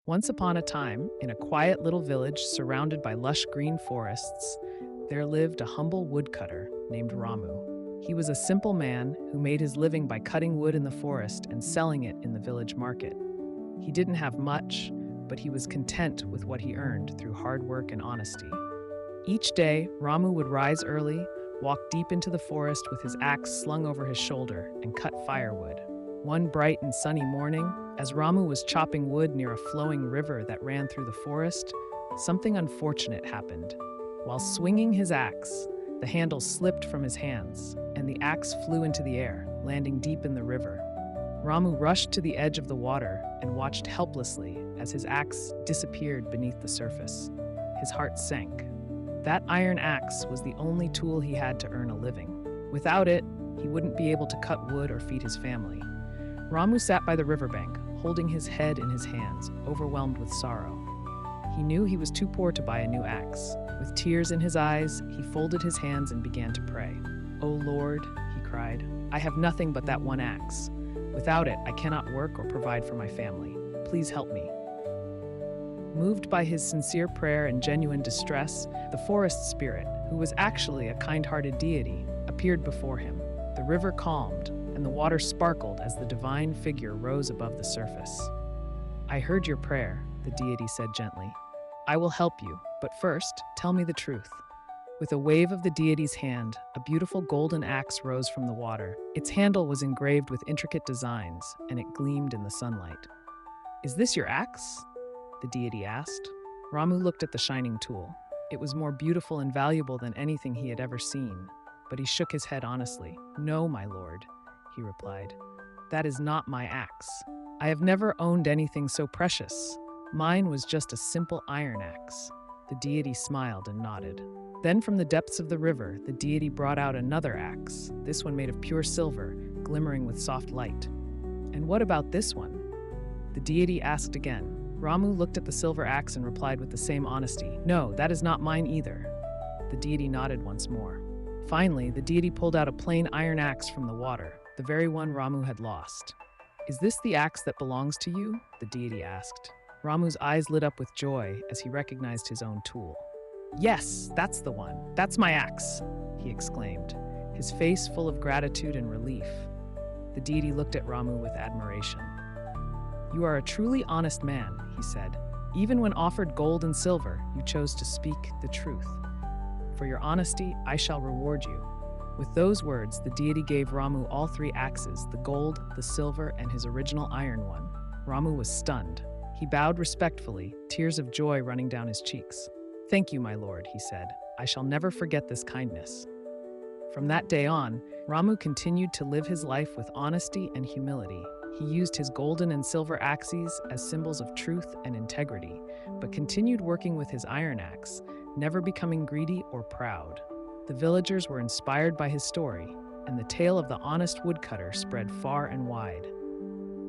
Once upon a time, in a quiet little village surrounded by lush green forests, there lived a humble woodcutter named Ramu. He was a simple man who made his living by cutting wood in the forest and selling it in the village market. He didn't have much, but he was content with what he earned through hard work and honesty. Each day, Ramu would rise early, walk deep into the forest with his axe slung over his shoulder, and cut firewood. One bright and sunny morning, as Ramu was chopping wood near a flowing river that ran through the forest, something unfortunate happened. While swinging his axe, the handle slipped from his hands, and the axe flew into the air, landing deep in the river. Ramu rushed to the edge of the water and watched helplessly as his axe disappeared beneath the surface. His heart sank. That iron axe was the only tool he had to earn a living. Without it, he wouldn't be able to cut wood or feed his family. Ramu sat by the riverbank, holding his head in his hands, overwhelmed with sorrow. He knew he was too poor to buy a new axe. With tears in his eyes, he folded his hands and began to pray. "O Lord," he cried, "I have nothing but that one axe. Without it, I cannot work or provide for my family. Please help me." Moved by his sincere prayer and genuine distress, the forest spirit, who was actually a kind-hearted deity, appeared before him. The river calmed, and the water sparkled as the divine figure rose above the surface. "I heard your prayer," the deity said gently. "I will help you, but first, tell me the truth." With a wave of the deity's hand, a beautiful golden axe rose from the water. Its handle was engraved with intricate designs, and it gleamed in the sunlight. "Is this your axe?" the deity asked. Ramu looked at the shining tool. It was more beautiful and valuable than anything he had ever seen, but he shook his head honestly. "No, my lord," he replied. "That is not my axe. I have never owned anything so precious. Mine was just a simple iron axe." The deity smiled and nodded. Then from the depths of the river, the deity brought out another axe, this one made of pure silver, glimmering with soft light. "And what about this one?" the deity asked again. Ramu looked at the silver axe and replied with the same honesty. "No, that is not mine either." The deity nodded once more. Finally, the deity pulled out a plain iron axe from the water, the very one Ramu had lost. "Is this the axe that belongs to you?" the deity asked. Ramu's eyes lit up with joy as he recognized his own tool. "Yes, that's the one. That's my axe," he exclaimed, his face full of gratitude and relief. The deity looked at Ramu with admiration. "You are a truly honest man," he said. "Even when offered gold and silver, you chose to speak the truth. For your honesty, I shall reward you." With those words, the deity gave Ramu all three axes, the gold, the silver, and his original iron one. Ramu was stunned. He bowed respectfully, tears of joy running down his cheeks. "Thank you, my lord," he said. "I shall never forget this kindness." From that day on, Ramu continued to live his life with honesty and humility. He used his golden and silver axes as symbols of truth and integrity, but continued working with his iron axe, never becoming greedy or proud. The villagers were inspired by his story, and the tale of the honest woodcutter spread far and wide.